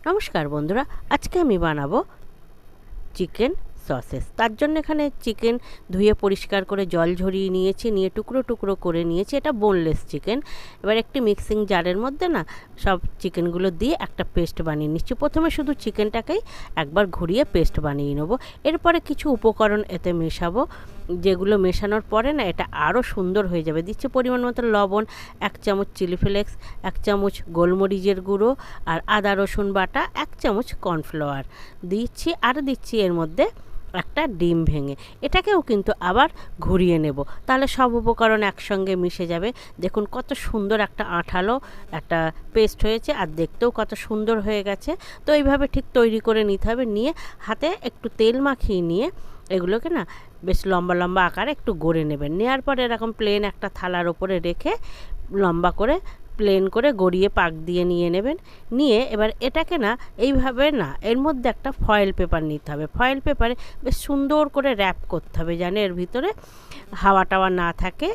নমস্কার বন্ধুরা, আজকে আমি বানাবো চিকেন সসেস। তার জন্য এখানে চিকেন ধুয়ে পরিষ্কার করে জল ঝরিয়ে নিয়েছি, নিয়ে টুকরো টুকরো করে নিয়েছি। এটা বোনলেস চিকেন। এবার একটি মিক্সিং জারের মধ্যে না সব চিকেনগুলো দিয়ে একটা পেস্ট বানিয়ে নিচ্ছি। প্রথমে শুধু চিকেনটাকেই একবার ঘুরিয়ে পেস্ট বানিয়ে নেবো। এরপরে কিছু উপকরণ এতে মেশাবো, যেগুলো মেশানোর পরে না এটা আরও সুন্দর হয়ে যাবে। দিচ্ছি পরিমাণ মতো লবণ, 1 চামচ চিলি ফ্লেক্স, 1 চামচ গোলমরিচের গুঁড়ো, আর আদা রসুন বাটা, 1 চামচ কর্নফ্লাওয়ার দিচ্ছি। আর দিচ্ছি এর মধ্যে একটা ডিম ভেঙে। এটাকেও কিন্তু আবার ঘুরিয়ে নেব, তাহলে সব উপকরণ একসঙ্গে মিশে যাবে। দেখুন কত সুন্দর একটা আঠালো একটা পেস্ট হয়েছে, আর দেখতেও কত সুন্দর হয়ে গেছে। তো এইভাবে ঠিক তৈরি করে নিতে হবে। নিয়ে হাতে একটু তেল মাখিয়ে নিয়ে এগুলোকে না বেশ লম্বা লম্বা আকারে একটু গড়ে নেবেন। নেওয়ার পরে এরকম প্লেন একটা থালার ওপরে রেখে লম্বা করে প্লেন করে গড়িয়ে পাক দিয়ে নিয়ে নেবেন। নিয়ে এবার এটাকে না এইভাবে না এর মধ্যে একটা ফয়েল পেপার নিতে হবে। ফয়েল পেপারে বেশ সুন্দর করে র্যাপ করতে হবে, যেন এর ভিতরে হাওয়া টাওয়া না থাকে,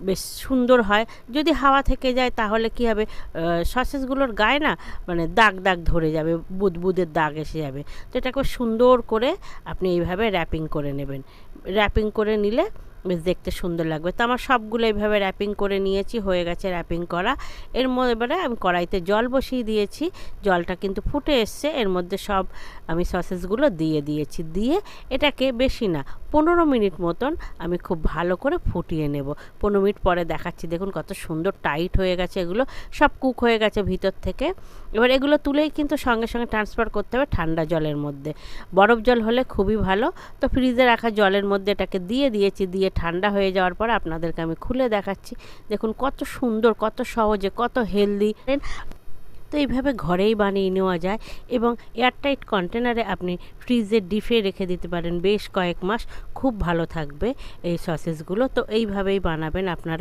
বেশ সুন্দর হয়। যদি হাওয়া থেকে যায় তাহলে কি হবে, সসেসগুলোর গায়ে না মানে দাগ দাগ ধরে যাবে, বুদবুদের দাগ এসে যাবে। তো এটাকে সুন্দর করে আপনি এইভাবে র্যাপিং করে নেবেন। র্যাপিং করে নিলে বেশ দেখতে সুন্দর লাগবে। তো আমার সবগুলো এইভাবে র্যাপিং করে নিয়েছি, হয়ে গেছে র্যাপিং করা। এর মধ্যে এবারে আমি কড়াইতে জল বসিয়ে দিয়েছি। জলটা কিন্তু ফুটে এসছে, এর মধ্যে সব আমি সসেসগুলো দিয়ে দিয়েছি। দিয়ে এটাকে বেশি না 15 মিনিট মতন আমি খুব ভালো করে ফুটিয়ে নেব। 15 মিনিট পরে দেখাচ্ছি, দেখুন কত সুন্দর টাইট হয়ে গেছে, এগুলো সব কুক হয়ে গেছে ভিতর থেকে। এবার এগুলো তুলেই কিন্তু সঙ্গে সঙ্গে ট্রান্সফার করতে হবে ঠান্ডা জলের মধ্যে। বরফ জল হলে খুবই ভালো। তো ফ্রিজে রাখা জলের মধ্যে এটাকে দিয়ে দিয়েছি। দিয়ে ঠান্ডা হয়ে যাওয়ার পর আপনাদেরকে আমি খুলে দেখাচ্ছি। দেখুন কত সুন্দর, কত সহজে, কত হেলদি। তো এইভাবে ঘরেই বানিয়ে নেওয়া যায়, এবং এয়ারটাইট কন্টেনারে আপনি ফ্রিজে ডিপে রেখে দিতে পারেন বেশ কয়েক মাস। খুব ভালো থাকবে এই সসেসগুলো। তো এইভাবেই বানাবেন আপনারা।